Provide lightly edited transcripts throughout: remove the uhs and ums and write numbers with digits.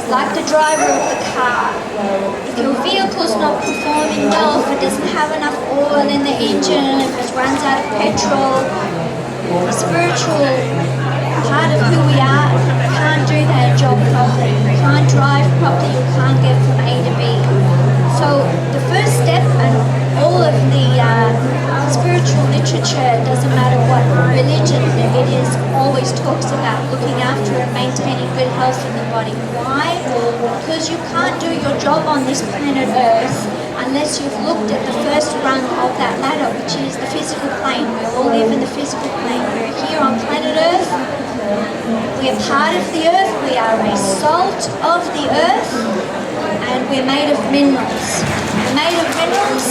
like the driver of the car. If your vehicle's not performing well, if it doesn't have enough oil in the engine, if it runs out of petrol, the spiritual part of who we are can't do that job properly. You can't drive properly, you can't get from A to B. So the first step, and all of the spiritual literature, doesn't matter what religion it is, always talks about looking after and maintaining good health in the body. Why? Because you can't do your job on this planet Earth unless you've looked at the first rung of that ladder, which is the physical plane. We all live in the physical plane. We're here on planet Earth. We're part of the Earth. We are a salt of the Earth. And we're made of minerals. We're made of minerals,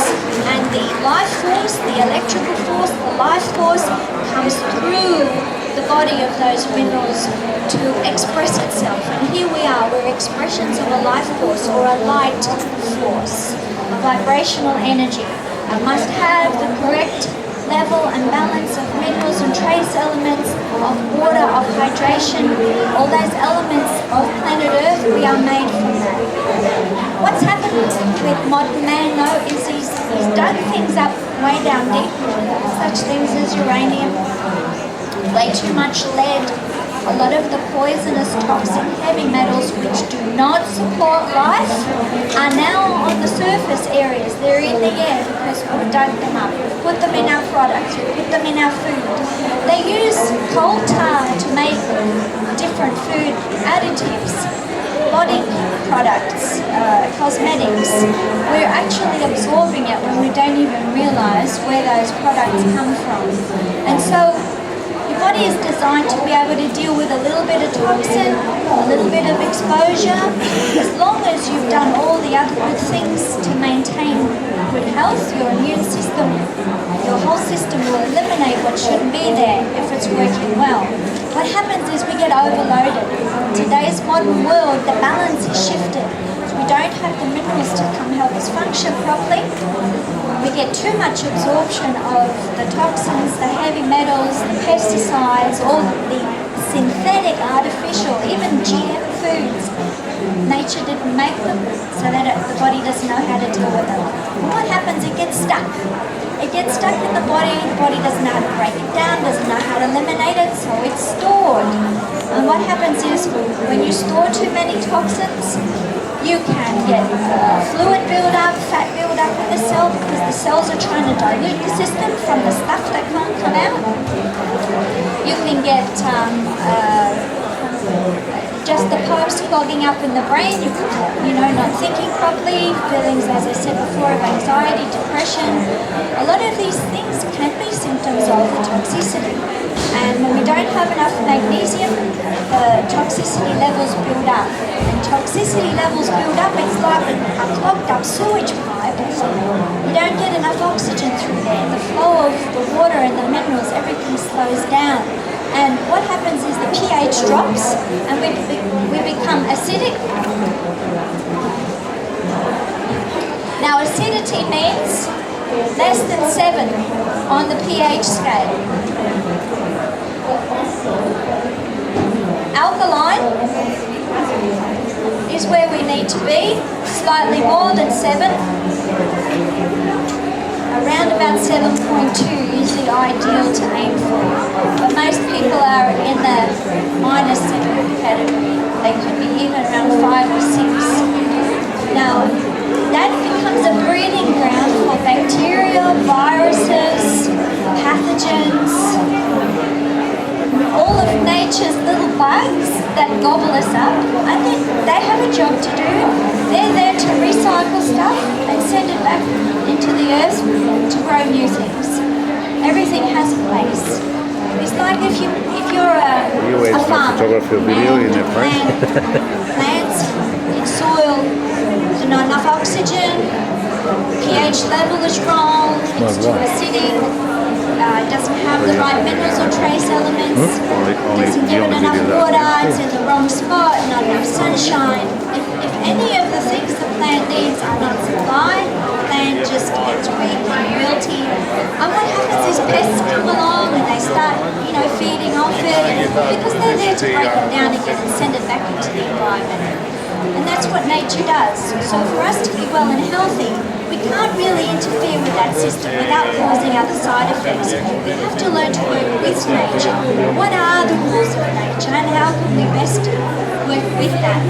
and the life force, the electrical force, the life force comes through the body of those minerals to express itself. And here we are, we're expressions of a life force or a light force, a vibrational energy. I must have the correct level and balance of minerals and trace elements, of water, of hydration, all those elements of planet Earth. We are made from that. What's happened with modern man though is he's dug things up way down deep, such things as uranium, way too much lead, a lot of the poisonous, toxic heavy metals which do not support life are now on the surface areas. They're in the air because we've dug them up. We've put them in our products. We've put them in our food. They use coal tar to make different food additives, body products, cosmetics. We're actually absorbing it when we don't even realize where those products come from. And so your body is designed to be able to deal with a little bit of toxin, a little bit of exposure. As long as you've done all the other good things to maintain good health, your immune system, your whole system will eliminate what shouldn't be there if it's working well. What happens is we get overloaded. In today's modern world, the balance is shifted. We don't have the minerals to come help us function properly. We get too much absorption of the toxins, the heavy metals, the pesticides, all the synthetic, artificial, even GM foods. Nature didn't make them so that the body doesn't know how to deal with them. And what happens? It gets stuck. It gets stuck in the body doesn't know how to break it down, doesn't know how to eliminate it, so it's stored. And what happens is when you store too many toxins, you can get fluid build-up, fat build-up in the cell because the cells are trying to dilute the system from the stuff that can't come out. You can get just the pipes clogging up in the brain, not thinking properly, feelings, as I said before, of anxiety, depression. A lot of these things can be symptoms of the toxicity. And when we don't have enough magnesium, the toxicity levels build up. And toxicity levels build up, it's like a clogged up sewage pipe. You don't get enough oxygen through there. The flow of the water and the minerals, everything slows down. And what happens is the pH drops and we become acidic. Now acidity means less than 7 on the pH scale. Alkaline is where we need to be, slightly more than 7. Around about 7.2 is the ideal to aim for. But most people are in the -7 category. They could be even around 5 or 6. Now, that becomes a breeding ground for bacteria, viruses, pathogens, all of nature's little bugs that gobble us up. I think they have a job to do. They're there to recycle stuff and send it back into the earth to grow new things. Everything has a place. It's like if you're a farmer and plants in soil, there's not enough oxygen, pH level is wrong, it's too acidic, it doesn't have the right minerals or trace elements, doesn't give it enough water, it's in the wrong spot, not enough sunshine. If any of the things the plant needs are not supplied, the plant just gets weak and wilty. And what happens is pests come along and they start, feeding off it because they're there to break it down again and send it back into the environment. that's what nature does. So for us to be well and healthy, we can't really interfere with that system without causing other side effects. We have to learn to work with nature. What are the rules of nature and how can we best work with that?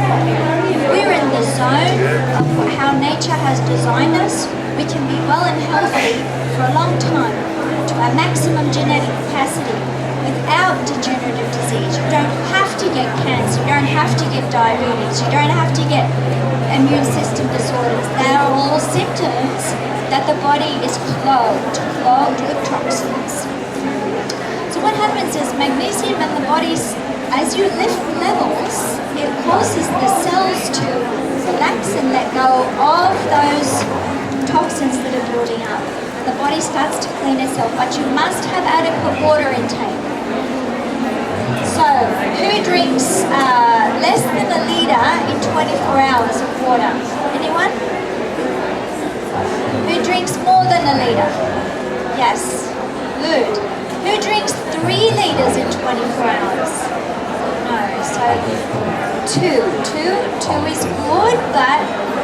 If we're in the zone of how nature has designed us, we can be well and healthy for a long time to our maximum genetic capacity without degenerative disease. You don't have to get cancer, you don't have to get diabetes, you don't have to get immune system disorders. They are all symptoms that the body is clogged with toxins. So what happens is magnesium in the body, as you lift levels, it causes the cells to relax and let go of those toxins that are building up. The body starts to clean itself, but you must have adequate water intake. So, who drinks less than a litre in 24 hours of water? Anyone? Who drinks more than a litre? Yes, good. Who drinks 3 litres in 24 hours? No, so 2. 2 is good, but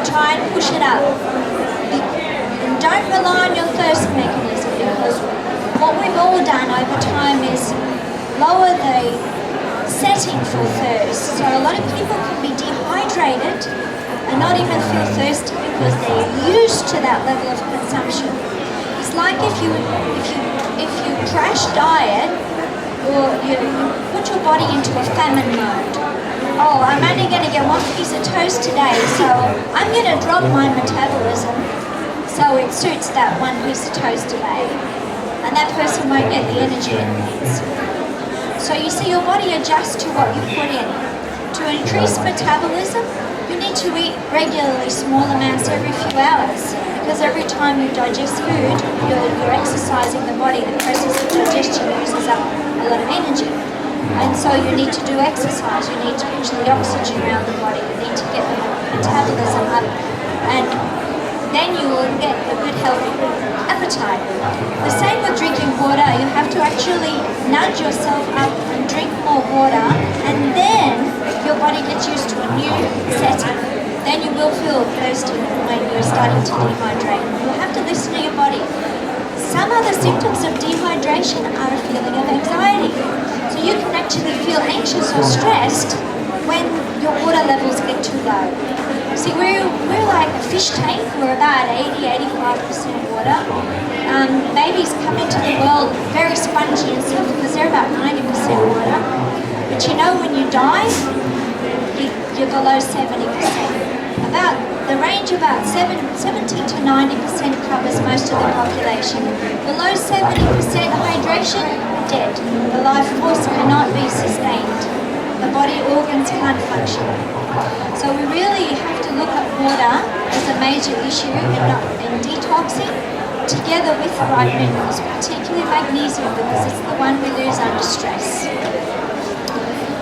try and push it up. And don't rely on your thirst mechanism, because what we've all done over time is lower the setting for thirst. So a lot of people can be dehydrated and not even feel thirsty because they're used to that level of consumption. It's like if you crash diet, or you put your body into a famine mode. Oh, I'm only going to get 1 piece of toast today, so I'm going to drop my metabolism so it suits that 1 piece of toast today. And that person won't get the energy it needs. So you see, your body adjusts to what you put in. To increase metabolism, you need to eat regularly small amounts every few hours, because every time you digest food, you're exercising the body. The process of digestion uses up a lot of energy. And so you need to do exercise, you need to push the oxygen around the body, you need to get the metabolism up, and then you will get a good healthy appetite. The same with drinking water. You have to actually nudge yourself up and drink more water, and then your body gets used to a new setting. Then you will feel thirsty when you're starting to dehydrate. You have to listen to your body. Some other symptoms of dehydration are a feeling of anxiety. So you can actually feel anxious or stressed when your water levels get too low. See, we're like a fish tank. We're about 80-85% water. Babies come into the world very spongy and stuff because they're about 90% water. But you know, when you die, you're below 70%. About the range about 70 to 90% covers most of the population. Below 70% hydration, dead. The life force cannot be sustained. The body organs can't function. So we really have to look at water as a major issue in detoxing, together with the right minerals, particularly magnesium, because it's the one we lose under stress.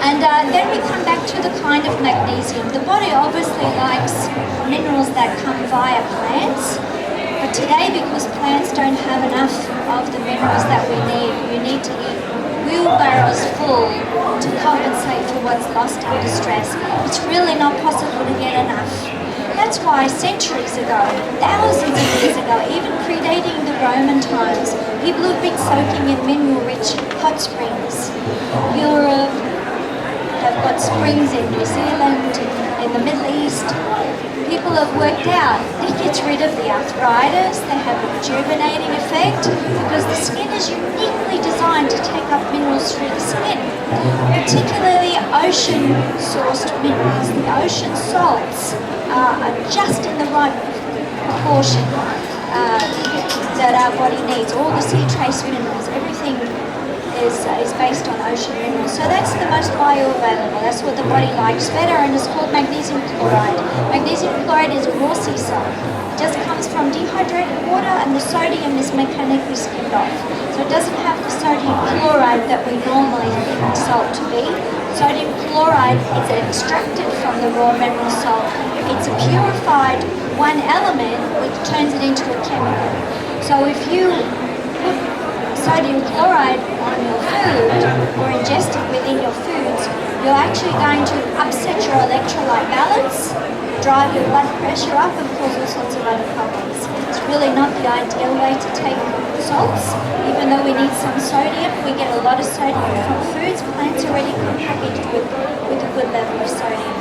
And then we come back to the kind of magnesium. The body obviously likes minerals that come via plants, but today, because plants don't have enough of the minerals that we need, you need to eat wheelbarrows full to compensate for what's lost under stress. It's really not possible to get enough. That's why centuries ago, thousands of years ago, even predating the Roman times, people have been soaking in mineral-rich hot springs. Europe, they've got springs in New Zealand, in the Middle East. People have worked out it gets rid of the arthritis, they have a rejuvenating effect because the skin is uniquely designed to take up minerals through the skin, particularly ocean-sourced minerals. The ocean salts are just in the right proportion that our body needs. All the sea trace minerals, everything is based on ocean minerals. So that's the most bioavailable. That's what the body likes better, and it's called magnesium chloride. Magnesium chloride is a raw sea salt. It just comes from dehydrated water, and the sodium is mechanically skimmed off. So it doesn't have the sodium chloride that we normally think salt to be. Sodium chloride is extracted from the raw mineral salt. It's a purified one element which turns it into a chemical. So if you put sodium chloride on your food or ingest it within your foods, you're actually going to upset your electrolyte balance, drive your blood pressure up and cause all sorts of other problems. It's really not the ideal way to take salts. Even though we need some sodium, we get a lot of sodium from foods. Plants already come packaged with a good level of sodium.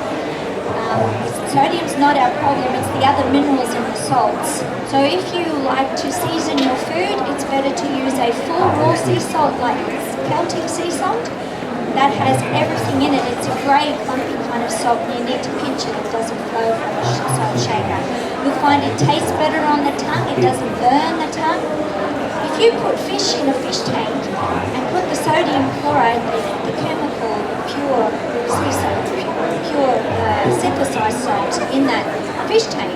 Sodium's not our problem, it's the other minerals in the salts. So if you like to season your food, it's better to use a full raw sea salt like Celtic sea salt. That has everything in it. It's a grey, clumpy kind of salt, and you need to pinch it. It doesn't flow from a salt shaker. You'll find it tastes better on the tongue. It doesn't burn the tongue. If you put fish in a fish tank and put the sodium chloride, the chemical, pure sea salt, pure synthesized salt in that fish tank,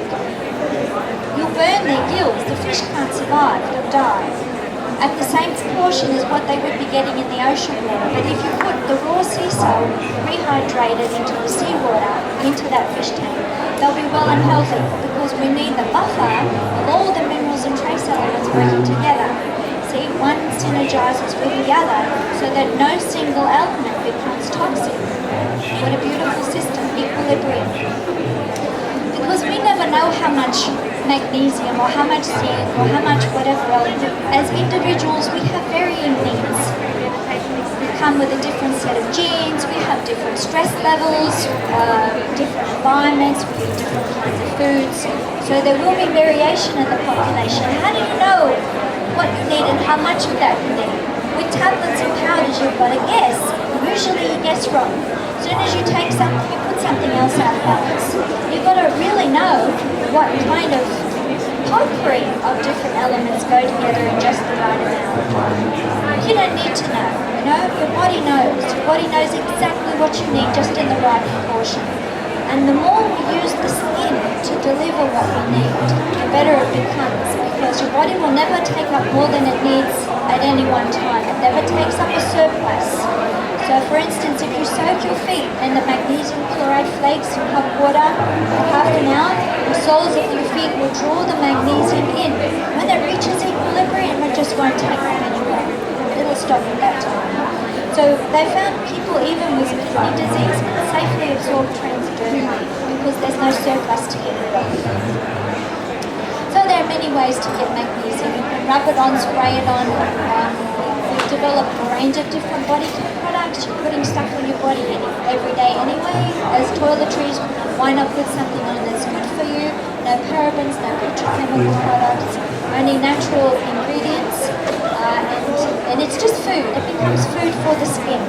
you'll burn their gills. The fish can't survive. They'll die. At the same proportion as what they would be getting in the ocean water. But if you put the raw sea salt rehydrated into the seawater, into that fish tank, they'll be well and healthy because we need the buffer of all the minerals and trace elements working together. See, one synergizes with the other so that no single element becomes toxic. What a beautiful system, equilibrium. Because we never know how much magnesium or how much zinc or how much whatever else. As individuals, we have varying needs. We come with a different set of genes, we have different stress levels, different environments, we eat different kinds of foods. So there will be variation in the population. How do you know what you need and how much of that you need? With tablets and powders, you've got to guess. Usually you guess wrong. As soon as you take something, you put something else out of balance. You've got to really know what kind of potpourri of different elements go together in just the right amount. You don't need to know, you know, your body knows. Your body knows exactly what you need just in the right proportion. And the more we use the skin to deliver what we need, the better it becomes, because your body will never take up more than it needs at any one time. It never takes up a surplus. So for instance, if you soak your feet in the magnesium chloride flakes in hot water for half an hour, the soles of your feet will draw the magnesium in. When it reaches equilibrium, it just won't take them anymore. It'll stop at that time. So they found people even with kidney disease can safely absorb transdermally because there's no surplus to get rid of. So there are many ways to get magnesium. You can rub it on, spray it on. We've developed a range of different body care products. You're putting stuff on your body every day anyway. As toiletries, why not put something on that's good for you? No parabens, no petrochemical products, only natural ingredients. And it's just food. It becomes food for the skin.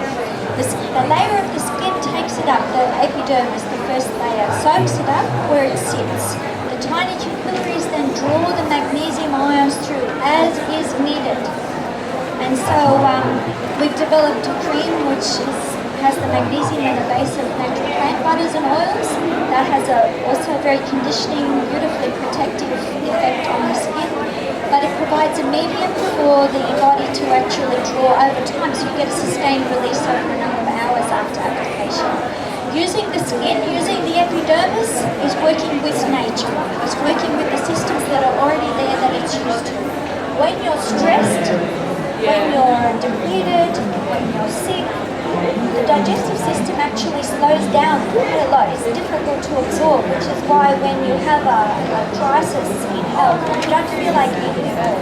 The layer of the skin takes it up. The epidermis, the first layer, soaks it up where it sits. The tiny capillaries then draw the magnesium ions through as is needed. And so we've developed a cream which has the magnesium in the base of natural plant butters and oils. That has also a very conditioning, beautifully protective effect on the skin. But it provides a medium for the body to actually draw over time, so you get a sustained release over a number of hours after application. Using the skin, using the epidermis is working with nature. It's working with the systems that are already there that it's used to. When you're stressed, when you're depleted, when you're sick, the digestive system actually slows down quite a lot. It's difficult to absorb, which is why when you have a crisis in health, you don't feel like eating at all.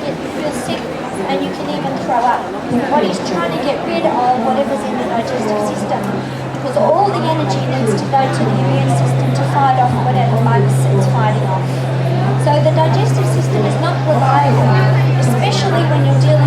You feel sick and you can even throw up. The body's trying to get rid of whatever's in the digestive system because all the energy needs to go to the immune system to fight off whatever bugs it's fighting off. So the digestive system is not reliable, especially when you're dealing